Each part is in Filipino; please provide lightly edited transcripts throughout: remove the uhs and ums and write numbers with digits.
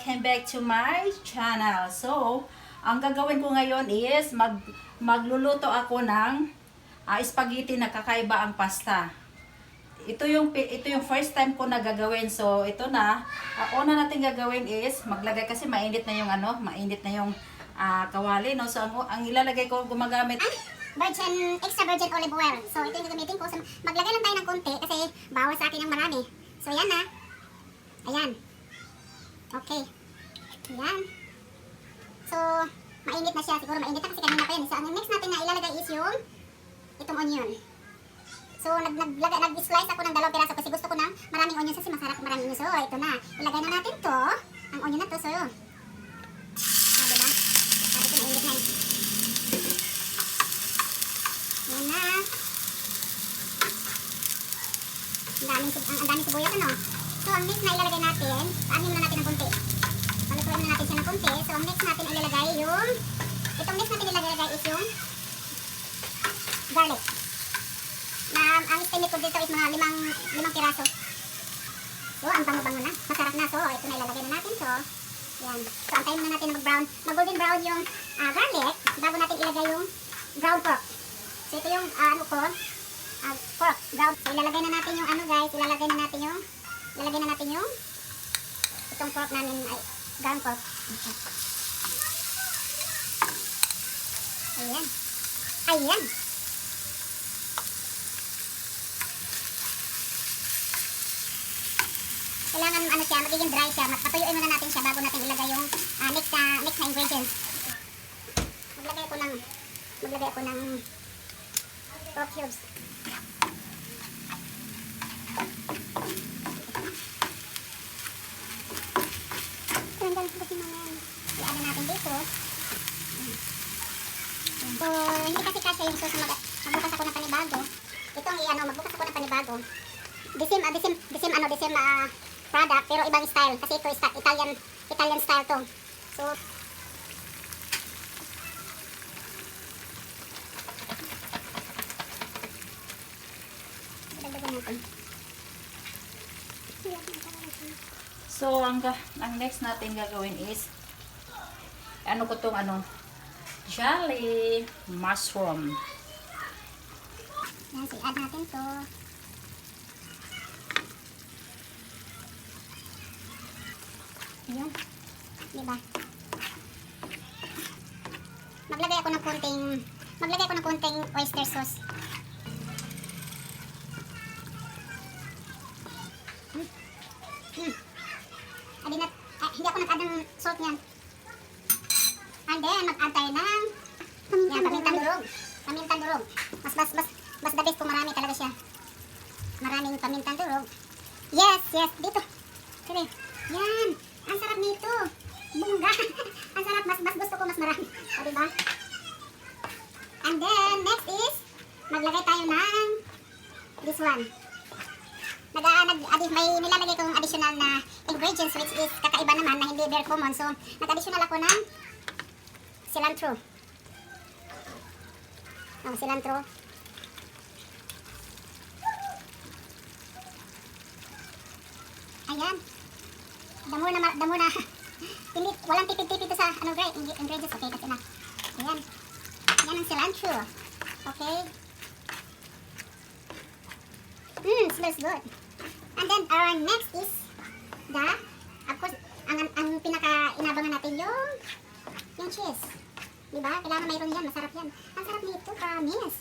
welcome back to my channel. So, ang gagawin ko ngayon is magluluto ako ng spaghetti na kakaiba ang pasta. Ito yung first time ko na gagawin. So, ito na. Una natin gagawin is maglagay kasi mainit na yung kawali, no. So, ang ilalagay ko gumagamit extra virgin olive oil. So, ito yung gagamitin ko. So, maglagay lang tayo ng konti kasi bawal sa atin ng marami. So, yan na. Ayan. Okay. Ayan. So, mainit na siya. Siguro mainit na kasi kanina pa yan. So, ang next natin na ilalagay is yung itong onion. So, nag-slice ako ng 2 piraso kasi gusto ko ng maraming onion kasi masarap maraming onion. So, ito na. Ilagay na natin to. Ang onion na to. So, yun. Diba? Sabi ko mainit na yun. Ayan na. Ang daming sibuyas, ano? So, ang next na ilalagay natin, paanin na natin ng konti. Palutuin na natin siya ng konti. So, ang next natin ilalagay yung, itong next natin ilalagay is yung garlic. Na, ang estimate ko dito is mga 5 piraso. So, ang bango-bango na. Masarap na. So, ito na ilalagay na natin to. Yan. So, antayin na natin na mag-golden brown yung garlic bago natin ilagay yung ground pork. So, ito yung, pork, ground. So, ilalagay na natin yung guys, ilalagay na natin yung itong pork namin, ground pork. Ayan. Ayan. Kailangan siya, magiging dry siya. Patuyuin muna natin siya bago natin ilagay yung next na ingredients. Maglagay ako ng pork cubes. I-add natin dito. So, hindi kasi kasya yung sauce na magbukas ako ng panibago. Itong magbukas ako ng panibago. The same product pero ibang style kasi ito Italian style to. So, dagdagan natin. So, ang next natin gagawin is Jolly mushroom. Yan, so i-add natin to. Ayan. Diba? Maglagay ako ng konting oyster sauce. Hindi ako nag-add ng salt niyan. And then, mag-add tayo ng pamintang durog. Pamintang durog. Mas the best kung marami talaga siya. Maraming pamintang durog. Yes, dito. Sige. Yan. Ang sarap nito. Bungga. Ang sarap. Mas gusto ko mas marami. O, diba? And then, next is, maglagay tayo ng this one. May nilalagay kong additional na ingredients which is kakaiba naman na hindi very common. So, nag-additional ako ng cilantro. Cilantro. Ayan. Damo na. Walang tipid-tipid sa ingredients. Okay, kasi na. Ayan. Yan ang cilantro. Okay. Smells good. And then our next is of course, ang pinaka-inabangan natin yung cheese. Diba? Kailangan mayroon yan. Masarap yan. Ang sarap nito, promise.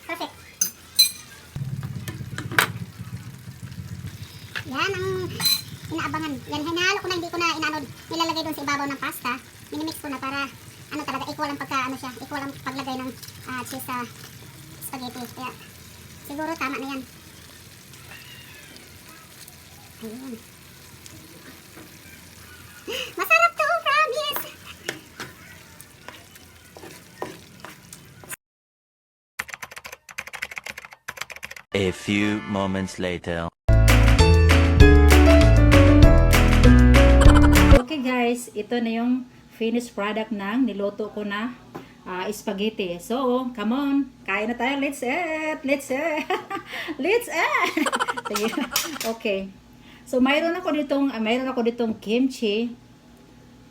Perfect. Yan ang inaabangan. Yan, hinahalo ko na, hindi ko na nilalagay doon sa ibabaw ng pasta. Minimix ko na para talaga equal ang equal ang paglagay ng cheese sa spaghetti. Kaya siguro tama na yan. Ayun. Masarap to, promise. A few moments later. Okay guys, ito na yung finished product ng niluto ko na spaghetti. So, come on. Kain na tayo. Let's eat. Let's eat. Let's eat. Sige. Okay. So, mayroon ako ditong kimchi.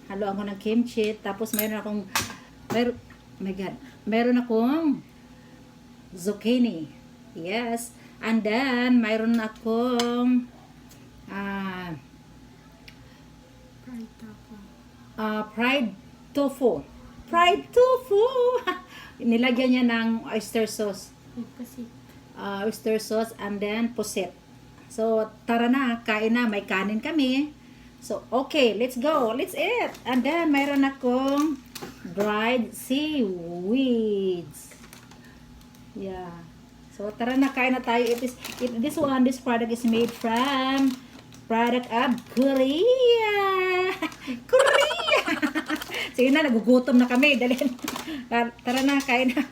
Haluan ko ng kimchi. Tapos, oh my God. Mayroon akong zucchini. Yes. And then, mayroon akong fried tofu. Fried tofu! Nilagyan niya ng oyster sauce. Oyster sauce and then pusit. So, tara na, kain na. May kanin kami. So, okay, let's go. Let's eat. And then, mayroon akong dried seaweeds. Yeah. So, tara na, kain na tayo. This product is made from product of Korea. Korea! Sige na, nagugutom na kami. Dali. Tara na, kain na.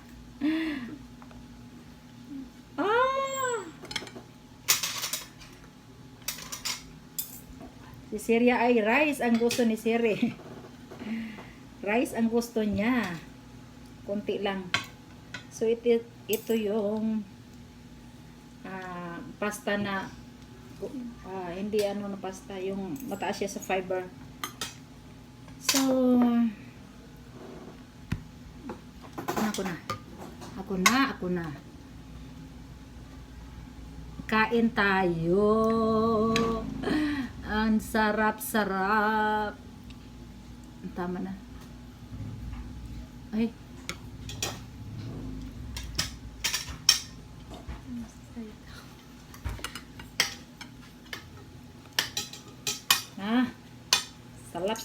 Si Syria ay rice ang gusto ni Siri. Rice ang gusto niya. Konti lang. So, ito yung pasta na hindi na pasta. Yung mataas siya sa fiber. So, ako na. Kain tayo. Ang sarap-sarap. Tama na. Ay. Salap.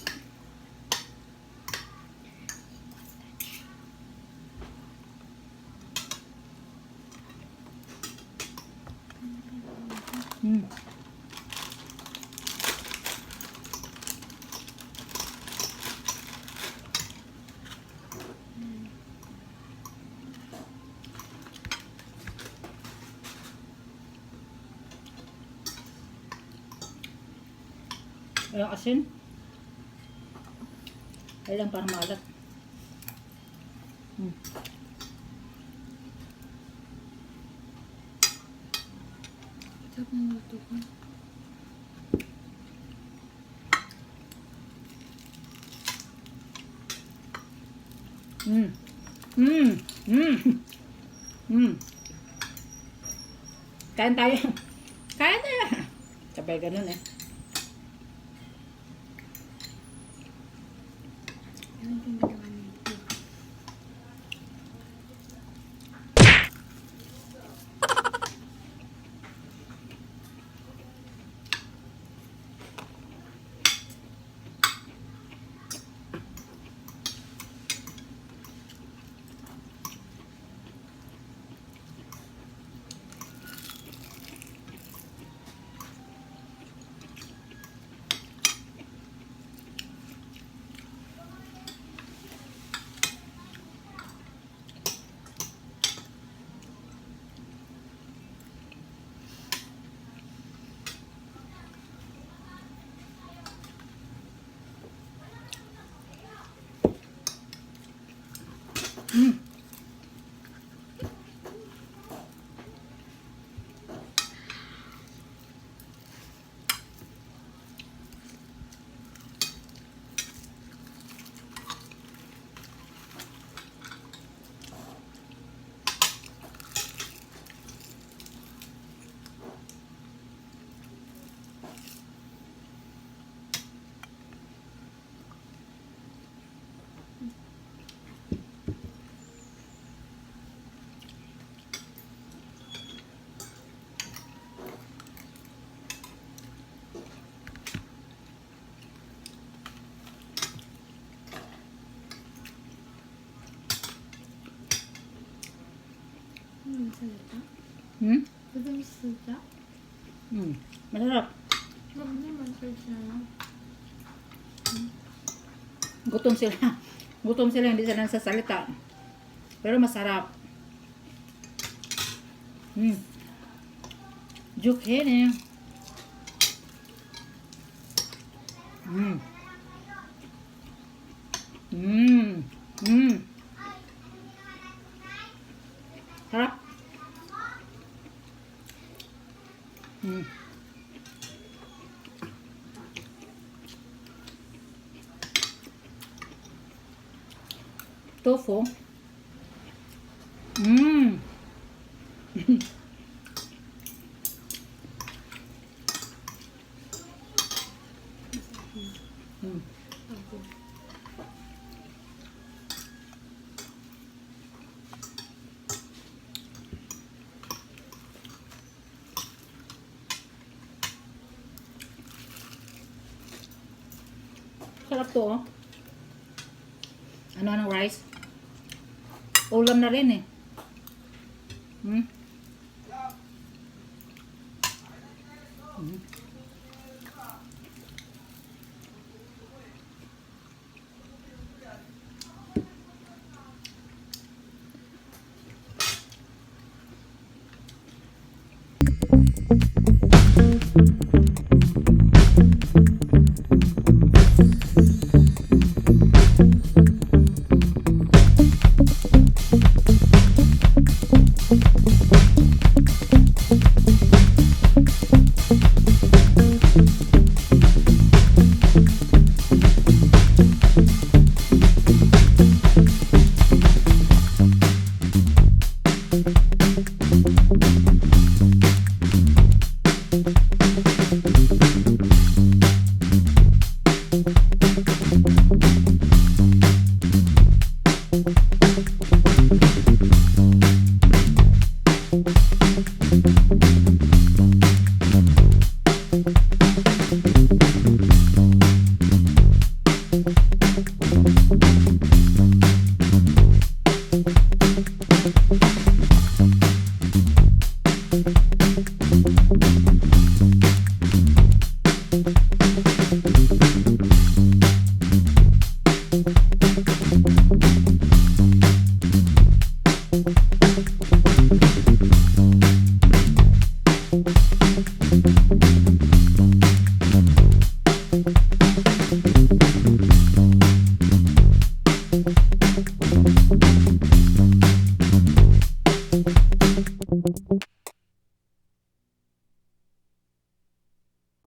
Walang asin. Ay lang parang maalat. Sarap ng luto ko. Kain tayo. Kain na. Sabay ganun eh. Ano yung ginawa nito? Salita? Pwede may salita? Masarap. Huwag naman salita. Gutom sila. Gutom sila, hindi sila nagsasalita. Pero masarap. Zucchini. Tofu. Mmm. Sarap to, oh. Ano ng rice? Ulam na rin eh. Hmm? Hmm.